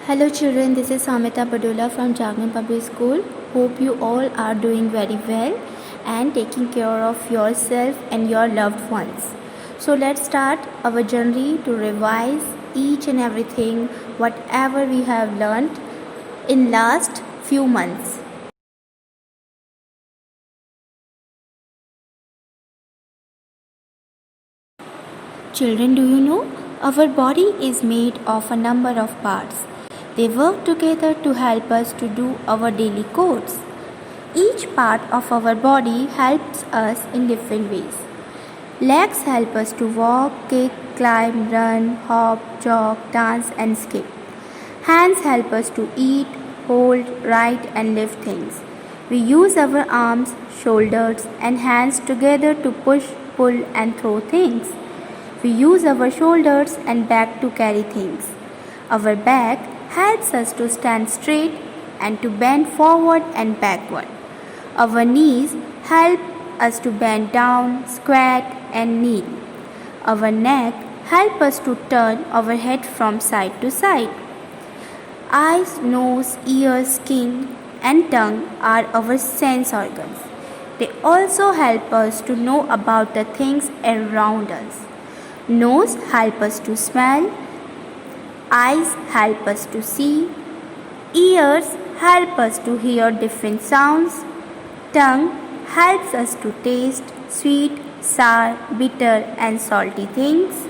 Hello children, this is Samita Badula from Jagman Public School. Hope you all are doing very well and taking care of yourself and your loved ones. So let's start our journey to revise each and everything whatever we have learned in last few months. Children, do you know our body is made of a number of parts. They work together to help us to do our daily chores. Each part of our body helps us in different ways. Legs help us to walk, kick, climb, run, hop, jog, dance and skip. Hands help us to eat, hold, write and lift things. We use our arms, shoulders and hands together to push, pull and throw things. We use our shoulders and back to carry things. Our back helps us to stand straight and to bend forward and backward. Our knees help us to bend down, squat and kneel. Our neck helps us to turn our head from side to side. Eyes, nose, ears, skin and tongue are our sense organs. They also help us to know about the things around us. Nose helps us to smell. Eyes help us to see. Ears help us to hear different sounds. Tongue helps us to taste sweet, sour, bitter and salty things.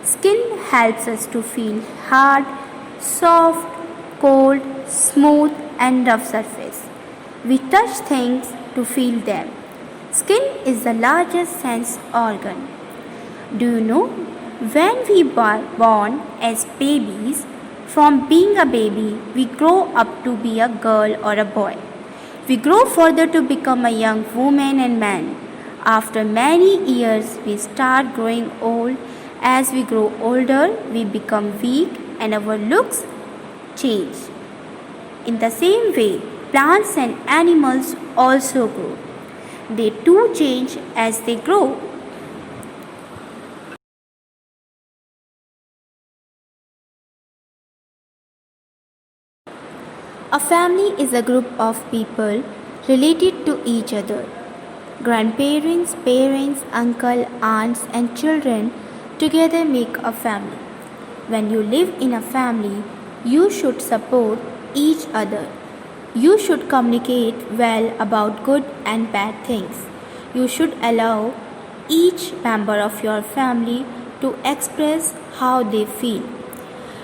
Skin helps us to feel hard, soft, cold, smooth and rough surface. We touch things to feel them. Skin is the largest sense organ. Do you know, when we are born as babies, from being a baby, we grow up to be a girl or a boy. We grow further to become a young woman and man. After many years, we start growing old. As we grow older, we become weak and our looks change. In the same way, plants and animals also grow. They too change as they grow. A family is a group of people related to each other. Grandparents, parents, uncle, aunts and children together make a family. When you live in a family, you should support each other. You should communicate well about good and bad things. You should allow each member of your family to express how they feel.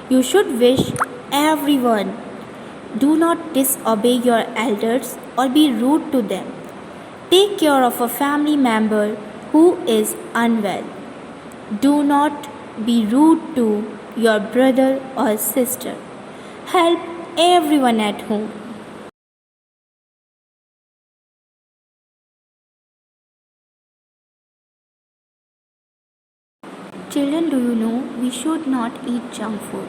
You should wish everyone. Do not disobey your elders or be rude to them. Take care of a family member who is unwell. Do not be rude to your brother or sister. Help everyone at home. Children, do you know we should not eat junk food?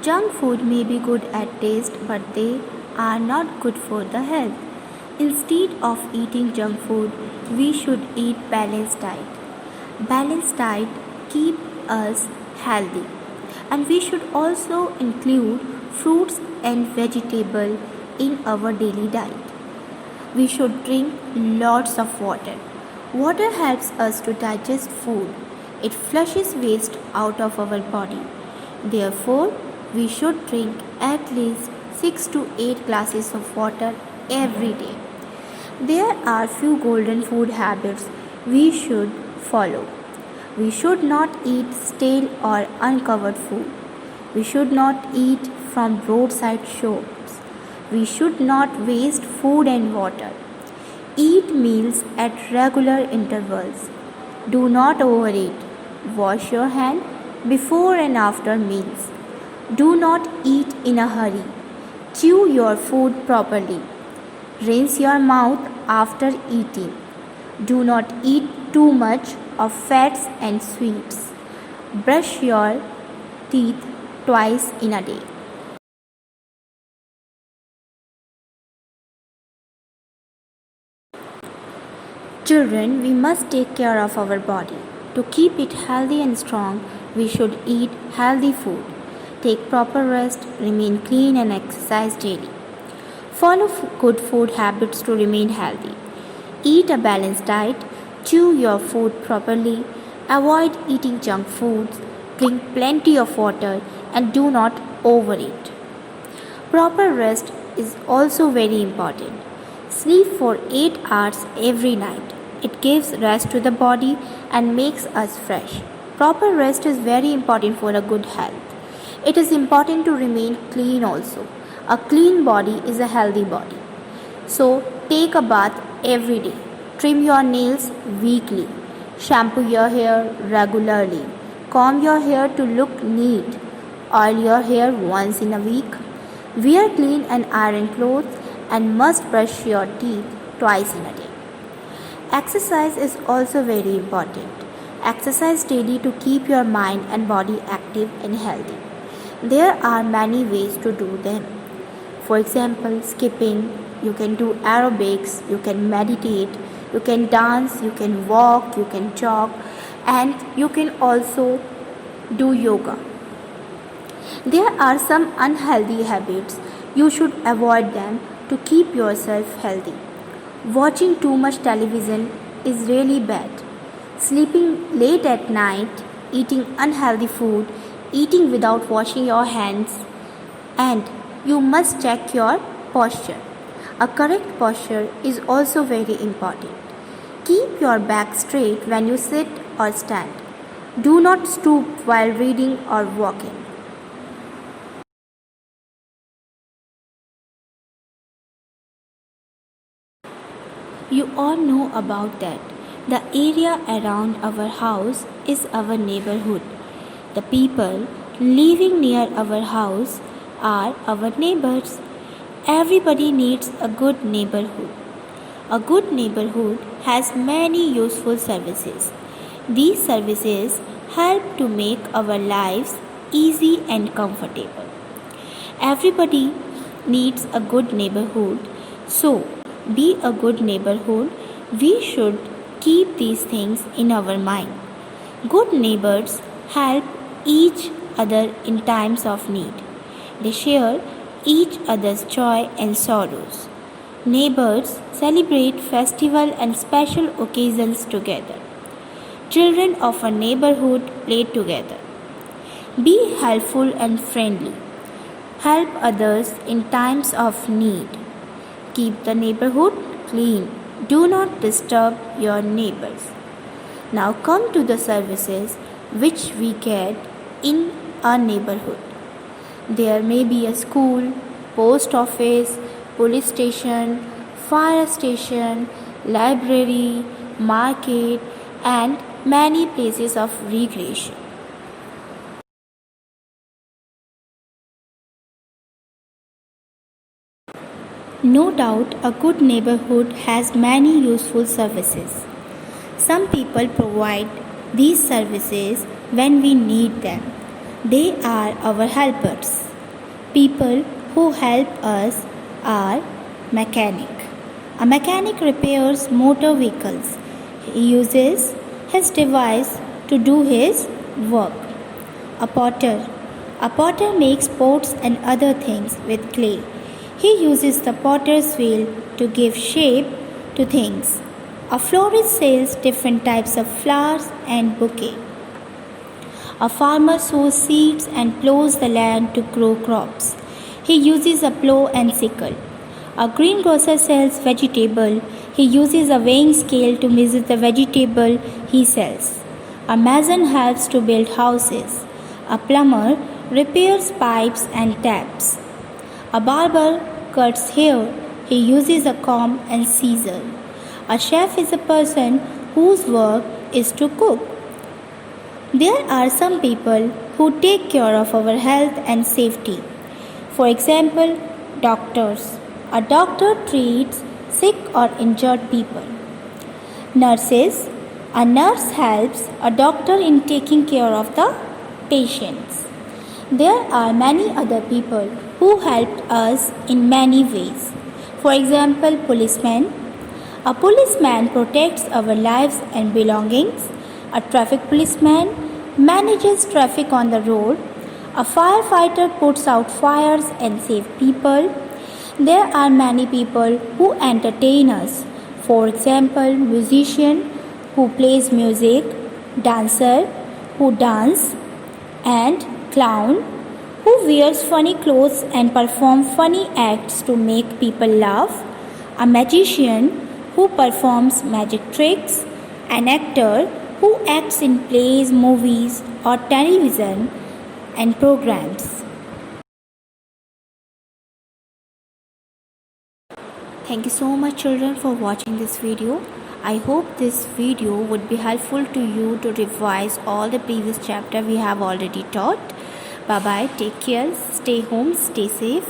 Junk food may be good at taste, but they are not good for the health. Instead of eating junk food, we should eat balanced diet. Balanced diet keep us healthy. And we should also include fruits and vegetables in our daily diet. We should drink lots of water. Water helps us to digest food. It flushes waste out of our body. Therefore, we should drink at least 6 to 8 glasses of water every day. There are few golden food habits we should follow. We should not eat stale or uncovered food. We should not eat from roadside shops. We should not waste food and water. Eat meals at regular intervals. Do not overeat. Wash your hand before and after meals. Do not eat in a hurry. Chew your food properly. Rinse your mouth after eating. Do not eat too much of fats and sweets. Brush your teeth twice in a day. Children, we must take care of our body. To keep it healthy and strong, we should eat healthy food. Take proper rest, remain clean, and exercise daily. Follow good food habits to remain healthy. Eat a balanced diet, chew your food properly, avoid eating junk foods, drink plenty of water, and do not overeat. Proper rest is also very important. Sleep for 8 hours every night. It gives rest to the body and makes us fresh. Proper rest is very important for a good health. It is important to remain clean also. A clean body is a healthy body. So, take a bath every day. Trim your nails weekly. Shampoo your hair regularly. Comb your hair to look neat. Oil your hair once in a week. Wear clean and iron clothes and must brush your teeth twice in a day. Exercise is also very important. Exercise daily to keep your mind and body active and healthy. There are many ways to do them. For example, skipping, you can do aerobics, you can meditate, you can dance, you can walk, you can jog, and you can also do yoga. There are some unhealthy habits. You should avoid them to keep yourself healthy. Watching too much television is really bad. Sleeping late at night, eating unhealthy food, eating without washing your hands, and you must check your posture. A correct posture is also very important. Keep your back straight when you sit or stand. Do not stoop while reading or walking. You all know about that. The area around our house is our neighborhood. The people living near our house are our neighbors. Everybody needs a good neighborhood. A good neighborhood has many useful services. These services help to make our lives easy and comfortable. Everybody needs a good neighborhood, so be a good neighborhood. We should keep these things in our mind. Good neighbors help each other in times of need. They share each other's joy and sorrows. Neighbors celebrate festival and special occasions together. Children of a neighborhood play together. Be helpful and friendly. Help others in times of need. Keep the neighborhood clean. Do not disturb your neighbors. Now come to the services which we get in our neighborhood. There may be a school, post office, police station, fire station, library, market, and many places of recreation. No doubt, a good neighborhood has many useful services. Some people provide these services when we need them. They are our helpers. People who help us are mechanic. A mechanic repairs motor vehicles. He uses his device to do his work. A potter. A potter makes pots and other things with clay. He uses the potter's wheel to give shape to things. A florist sells different types of flowers and bouquets. A farmer sows seeds and plows the land to grow crops. He uses a plow and sickle. A greengrocer sells vegetable. He uses a weighing scale to measure the vegetable he sells. A mason helps to build houses. A plumber repairs pipes and taps. A barber cuts hair. He uses a comb and scissors. A chef is a person whose work is to cook. There are some people who take care of our health and safety. For example, doctors. A doctor treats sick or injured people. Nurses. A nurse helps a doctor in taking care of the patients. There are many other people who helped us in many ways. For example, policemen. A policeman protects our lives and belongings. A traffic policeman manages traffic on the road. A firefighter puts out fires and saves people. There are many people who entertain us. For example, musician who plays music, dancer who dance, and clown who wears funny clothes and perform funny acts to make people laugh, a magician who performs magic tricks, an actor who acts in plays, movies, or television and programs. Thank you so much children for watching this video. I hope this video would be helpful to you to revise all the previous chapter we have already taught. Bye bye, take care, stay home, stay safe.